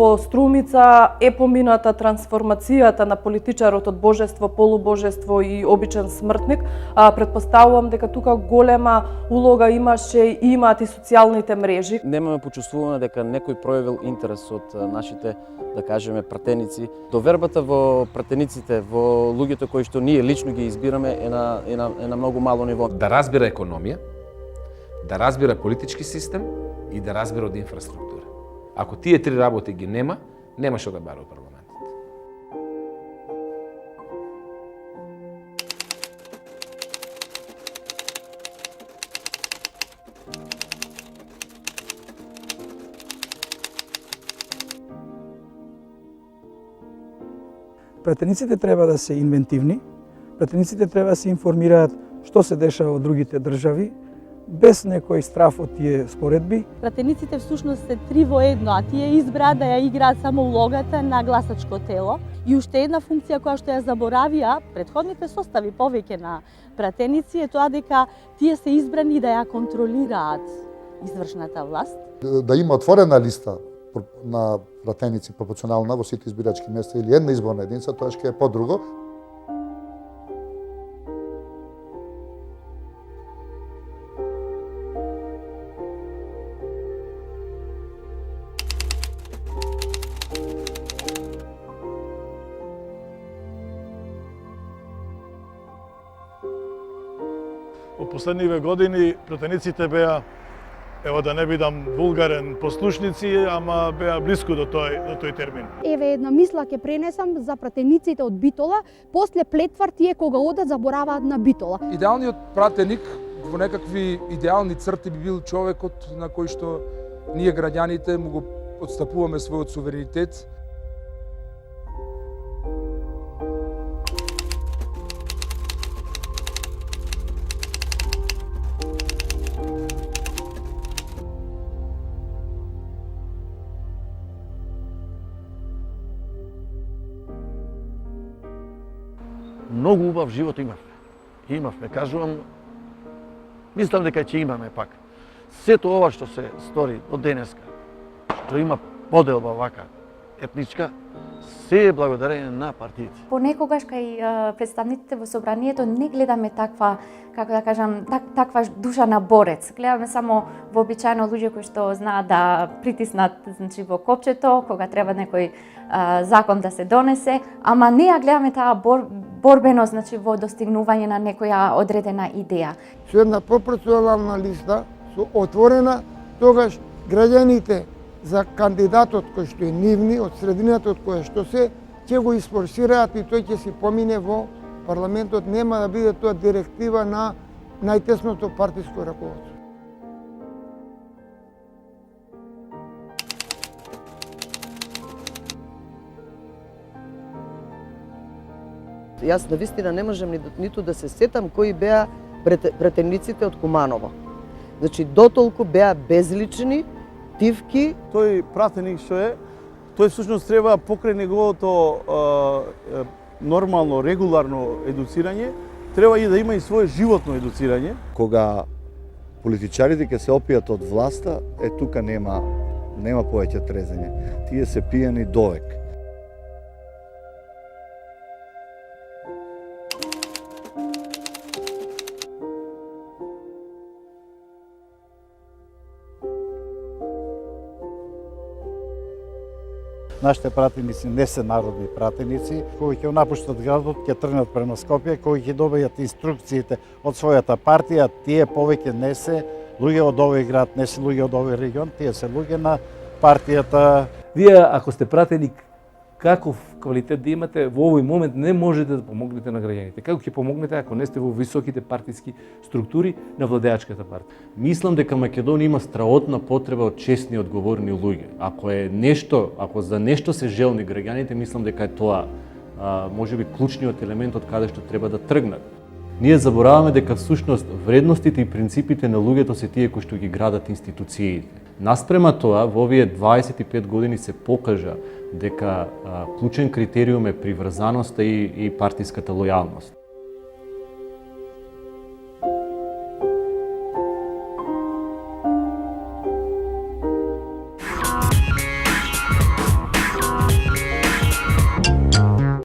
Во Струмица е помината трансформацијата на политичарот од божество, полубожество и обичен смртник. Предпоставувам дека тука голема улога имаше и имаат и социјалните мрежи. Немаме почувствувано дека некој проявил интерес од нашите, да кажеме, пратеници. Довербата во пратениците, во луѓето кои што ние лично ги избираме е на многу мало ниво. Да разбира економија, да разбира политички систем и да разбира од инфраструктура. Ако тие три работи ги нема што да бара во парламентот. Пратениците треба да се инвентивни, пратениците треба да се информираат што се дешава во другите држави, без некој страф од тие споредби. Пратениците всушност се три во едно, а тие избраат да ја играат само улогата на гласачко тело. И уште една функција која што ја заборавија претходните состави повеќе на пратеници е тоа дека тие се избрани да ја контролираат извршната власт. Да има отворена листа на пратеници пропорционална во сите избирачки места или една изборна единица, тоа ќе е подруго. Во последниве години пратениците беа, ево да не бидам вулгарен, послушници, ама беа блиску до тој термин. Еве една мисла ќе пренесам за пратениците од Битола. После плетвар тие кога одат забораваат на Битола. Идеалниот пратеник во некакви идеални црти би бил човекот на кој што ние граѓаните му го отстапуваме својот суверенитет. Многу убав живот имавме, кажувам, мислам дека ќе имаме пак. Сето ова што се стори од денеска, што има поделба вака етничка, се е благодарение на партиите. Понекогаш кај представниците во собранието не гледаме таква, како да кажам, таква душа на борец. Гледаме само вообичаено луѓе кои што знаат да притиснат, значи, во копчето кога треба некој закон да се донесе, ама не ја гледаме таа борбено, значи, во достигнување на некоја одредена идеја. Со една пропорционална листа, со отворена, тогаш граѓаните за кандидатот кој што е нивни, од средината од која што се, ќе го испорсираат и тој ќе си помине во парламентот, нема да биде тоа директива на најтесното партиско раководство. Јас навистина не можам ниту да се сетам кои беа претениците од Куманово. Значи, дотолку беа безлични, тивки. Тој пратеник што е, тој всушност треба покрај неговото нормално, регуларно едуцирање, треба и да има и свое животно едуцирање. Кога политичарите ќе се опијат од власта, тука нема повеќе трезење. Тие се пијани довек. Нашите пратеници не се народни пратеници, кои ќе напуштат градот, ќе тргнат према Скопје, кои ќе добијат инструкциите од својата партија, тие повеќе не се луѓе од овој град, не се луѓе од овој регион, тие се луѓе на партијата. Вие, ако сте пратеник, каков квалитет да имате, во овој момент не можете да помогнете на граѓаните. Како ќе помогнете ако не сте во високите партиски структури на владеачката партија? Мислам дека Македонија има страотна потреба од честни и одговорни луѓе. Ако за нешто се желни граѓаните, мислам дека е тоа можеби клучниот елемент од каде што треба да тргнат. Ние забораваме дека всушност вредностите и принципите на луѓето се тие кои што ги градат институциите. Наспрема тоа, во овие 25 години се покажа дека клучен критериум е приврзаноста и партиската лојалност.